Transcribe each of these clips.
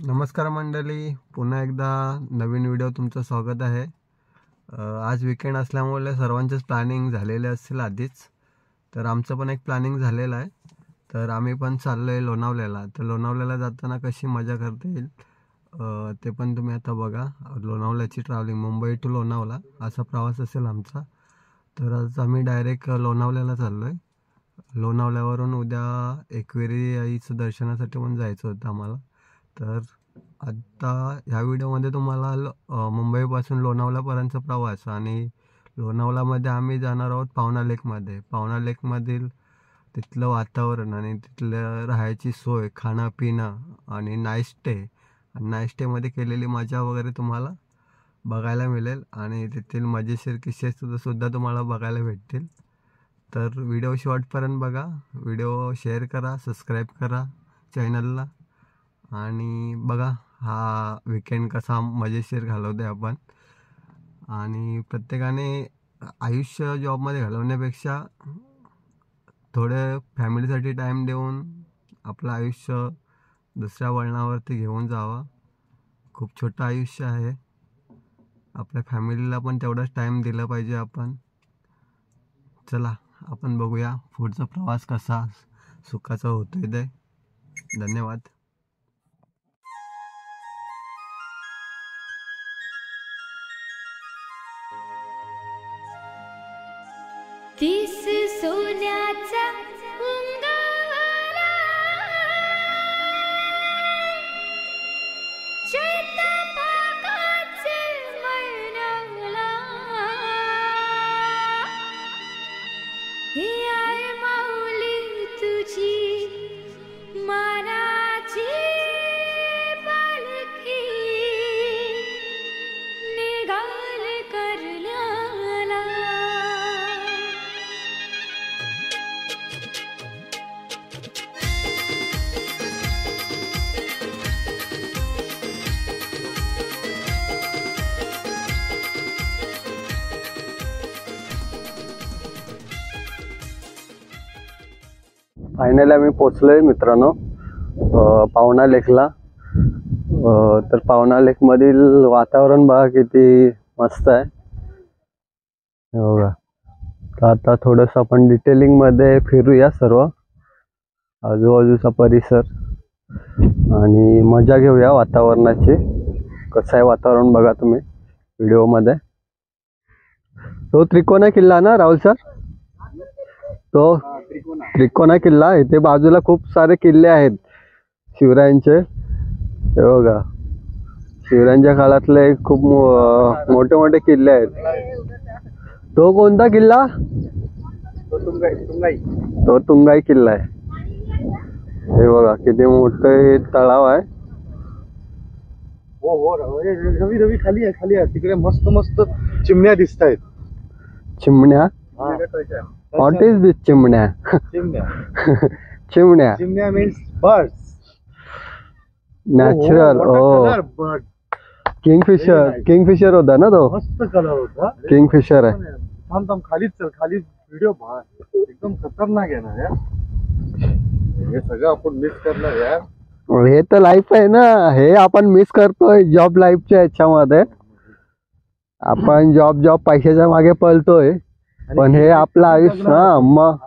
नमस्कार मंडळी, पुन्हा एकदा नवीन व्हिडिओ तुमचं स्वागत आहे। आज वीकेंड असल्यामुळे सर्वांचेच प्लॅनिंग झालेले असेल आधीच, तर आमचं पण एक प्लॅनिंग झालेलं आहे। तर आम्ही पण चाललो आहे लोणावळ्याला। तर लोणावळ्याला जाताना कशी मजा करता येईल ते पण तुम्ही आता बघा। लोणावळ्याची ट्रॅव्हलिंग मुंबई टू लोणावळा असा प्रवास असेल आमचा। तर आज आम्ही डायरेक्ट लोणावळ्याला चाललो आहे। लोणावळ्यावरून उद्या एकविरी आईचं दर्शनासाठी पण जायचं होतं आम्हाला। तर आता ह्या व्हिडिओमध्ये तुम्हाला मुंबईपासून लोणावळ्यापर्यंतचा प्रवास आणि लोणावळ्यामध्ये आम्ही जाणार आहोत पावना लेकमध्ये। पावना लेकमधील तिथलं वातावरण आणि तिथलं राहायची सोय, खाणं पिणं आणि नाईट स्टेमध्ये केलेली मजा वगैरे तुम्हाला बघायला मिळेल आणि तेथील मजेशीर किस्से सुद्धा तुम्हाला बघायला भेटतील। तर व्हिडिओ शेवटपर्यंत बघा, व्हिडिओ शेअर करा, सबस्क्राईब करा चॅनलला आणि बघा हा वीकेंड कसा मजेशीर घालवतोय आपण। आणि प्रत्येकाने आयुष्य जॉबमध्ये घालवण्यापेक्षा थोडं फॅमिलीसाठी टाईम देऊन आपलं आयुष्य दुसऱ्या वळणावरती घेऊन जावं। खूप छोटं आयुष्य आहे, आपल्या फॅमिलीला पण तेवढाच टाईम दिला पाहिजे आपण। चला आपण बघूया पुढचा प्रवास कसा सुखाचा होतोय ते। धन्यवाद। तीस सोन्याचा उंगारा चैतपाकाचे मळला, ही आहे माऊली तुझी मानाची पालखी, निघाल करण्याला। फायनली आम्ही पोचलोय मित्रांनो पावना लेकला। तर पावना लेकमधील वातावरण बघा किती मस्त आहे, हे बघा। तर आता थोडंसं आपण डिटेलिंगमध्ये फिरूया सर्व आजूबाजूचा परिसर आणि मजा घेऊया वातावरणाची। कसं आहे वातावरण बघा तुम्ही व्हिडिओमध्ये। तो त्रिकोणा किल्ला ना राहुल सर, तो त्रिकोणा किल्ला। इथे बाजूला खूप सारे किल्ले आहेत शिवरायांचे, हे बघा। शिवरायांच्या काळातले खूप मोठे मोठे किल्ले आहेत। तो कोणता किल्ला? तो तुंगाई किल्ला आहे। हे बघा किती मोठे तलाव आहे। हो रवी रवी खाली आहे तिकडे मस्त मस्त चिमण्या दिसत आहेत। चिमण्या? व्हॉट इज दिस चिमण्या? चिमण्या चिमण्या means birds, natural. Bird. Kingfisher होता ना तो, मस्त कलर होता, किंगफिशर आहे। थांब थांब खालीच चल, खाली व्हिडिओ बघ, एकदम खतरनाक आहे ना यार। हे सगळं आपण मिस करणार यार। हे तर लाईफ आहे ना, हे आपण मिस करतोय जॉब लाईफच्या ह्याच्यामध्ये। आपण जॉब पैशाच्या मागे पळतोय, पण हे आपलं आयुष्य ना, मग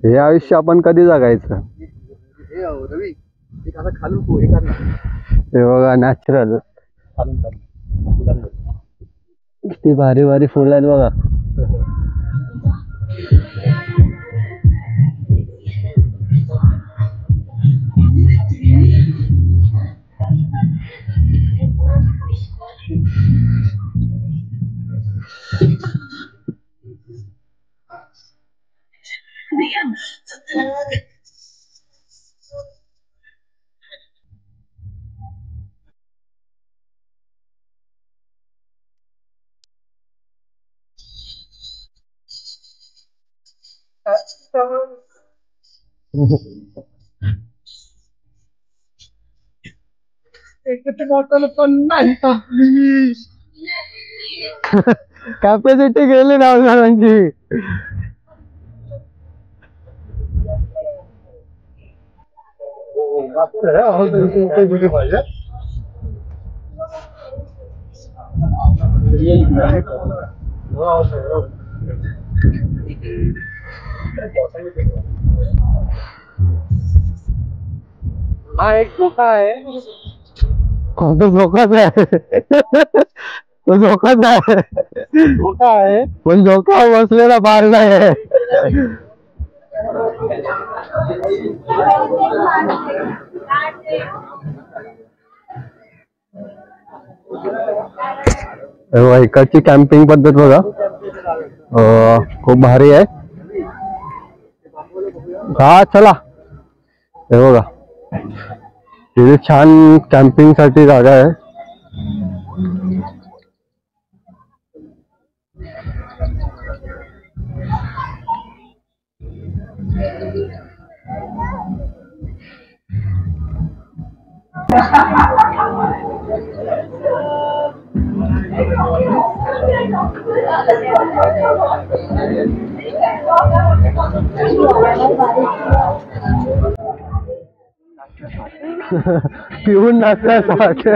हे आयुष्य आपण कधी जगायचं? रवी खालून हे बघा नॅचरल, किती भारी भारी फुलं आहेत बघा। कॅपॅसिटी गेली राहुल सरांची। हा एक धोका आहे. तो धोकाच आहे. तो धोकाच आहे. धोका आहे पण धोका बसलेला बार नाही. इकडची कॅम्पिंग पद्धत बघा, खूप भारी आहे. हा चला, हे बघा तिथे छान कॅम्पिंग साठी जागा आहे. पिऊन नाचता वाटत.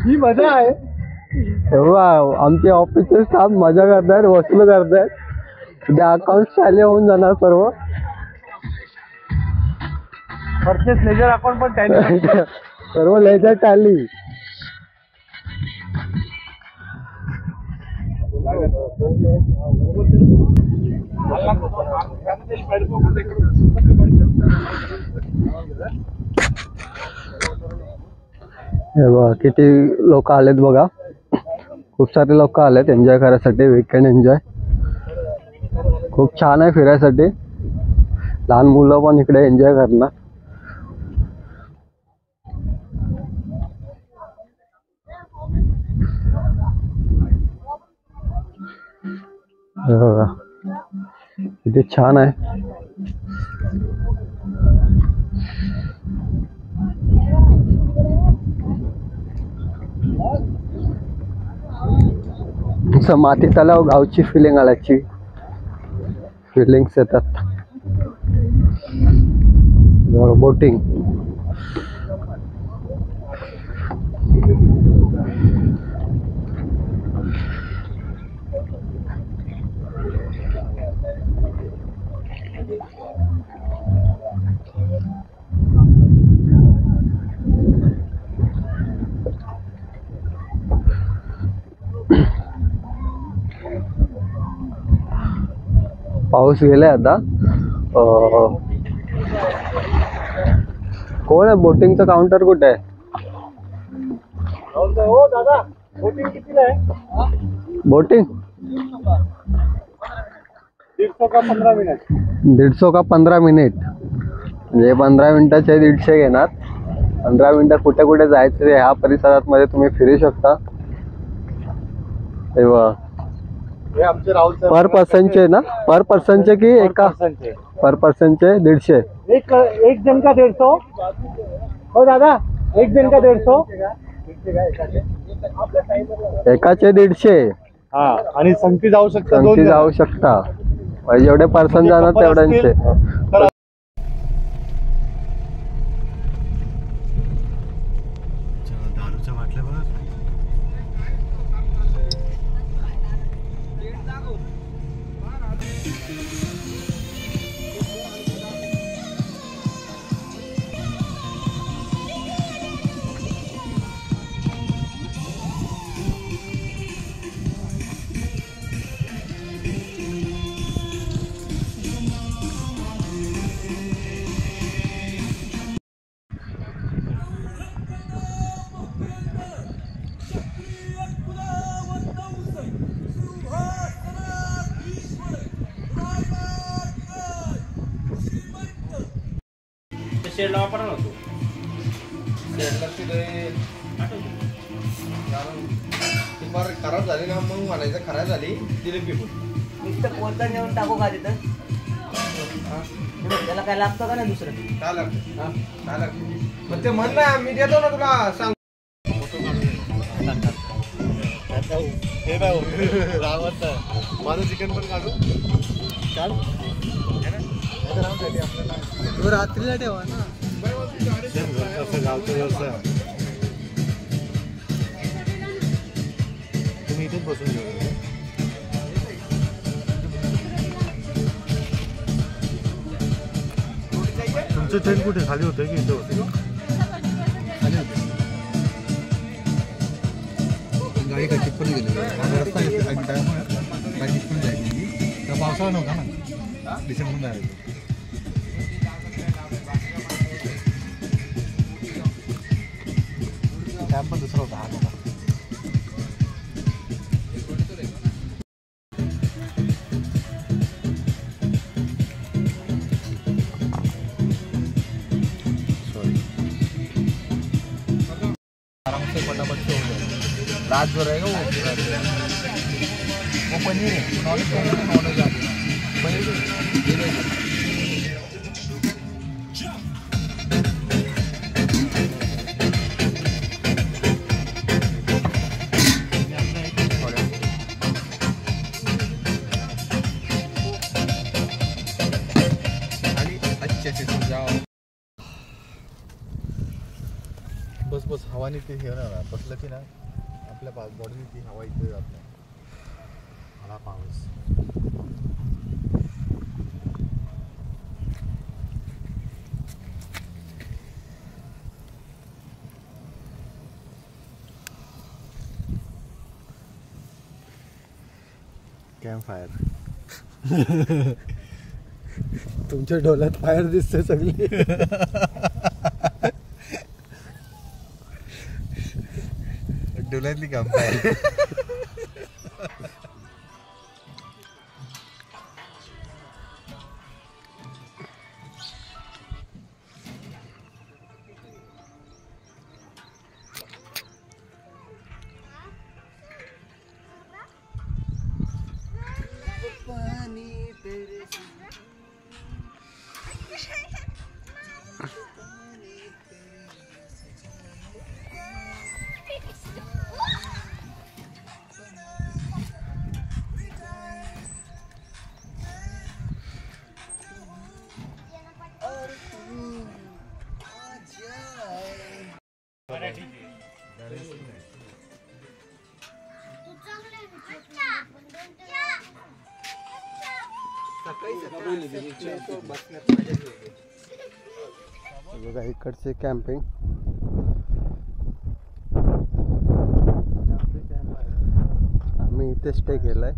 ही मजा आहे. तेव्हा आमचे ऑफिसचे स्टाफ मजा करतायत, वसूल करतायत. उद्या अकाउंट चालू होऊन जाणार सर्व. परचेस लेजर अकाउंट पण टॅली. सर्व लेजर टॅली. हे बघा किती लोक आलेत बघा. खूप सारे लोक आलेत एन्जॉय करायसाठी. वीकेंड एन्जॉय खूप छान आहे फिरायसाठी. लहान मुलं पण इकडे एन्जॉय करणार. बघा किती छान आहे. माती तलाव गावची फिलिंग आल्याची फिलिंग्स येतात. बोटिंग पाऊस गेलाय आता. कोण आहे बोटिंगचं काउंटर कुठे आहे? हो दादा, बोटिंग कितीला आहे? बोटिंग 150 का 15 मिनिट. 150 का 15 मिनिट. म्हणजे 15 मिनिटाचे 150 घेणार. 15 मिनिटं कुठे कुठे जायचं ह्या परिसरात मध्ये तुम्ही फिरू शकता. तेव्हा पर पर्सनचे ना? पर पर्सनचे की एका? पर पर्सनचे 150. एक जन का 150. हो दादा, एक जन का 150. एकाचे 150. हा, आणि संगती जाऊ शकता. संगती जाऊ शकता. जेवढे पर्सन जाणार तेवढ्यांचे. दारूच्या बाटल्या बघा. शेडला वापरला होतो. शेडला तिथे फार खराब झाली ना, मग म्हणायचं खराब झाली दिली पिकून. नुसतं कोणतं नेऊन टाकू का तिथं? त्याला काय लागतं का नाही दुसरं? काय लागतं? काय लागतं? मग ते म्हण ना, मी देतो ना तुला, सांग. माझं चिकन पण काढू रात्रीला ठेवा ना. गावचं व्यवसाय तुम्ही इथेच बसून घेऊ. तुमचं ट्रेन कुठे खाली होतं की इथं होते? खाली होते. गाडी कशी पण गेली रस्ता पण जायची त्या पावसाळा नव्हता ना, डिसेंबर जायचं. कॅम्प पण दुसरा होता हा होता. आराम से फटाफट से हो जाएगा. रात जो रहेगा वो पनीर है. नॉनवेज पनीर अच्छे से जाओ. बस बस हवानी ते हे ना बसलं की ना आपल्या बॉडीने ती हवा इथे जात नाही. मला पाऊस कॅम्प फायर. तुमच्या डोळ्यात फायर दिसते सगळी. डोळ्यातली कॅम्प फायर. बघा इकडचे कॅम्पिंग. आम्ही इथे स्टे केलाय.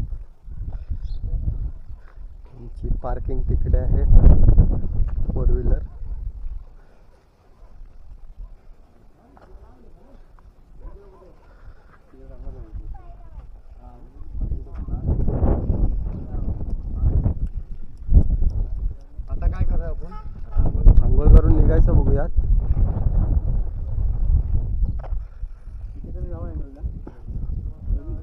आमची पार्किंग तिकडे आहे 4 व्हीलर. आता काय करूया आपण? आंघोळ करून निघायचं बघूयात.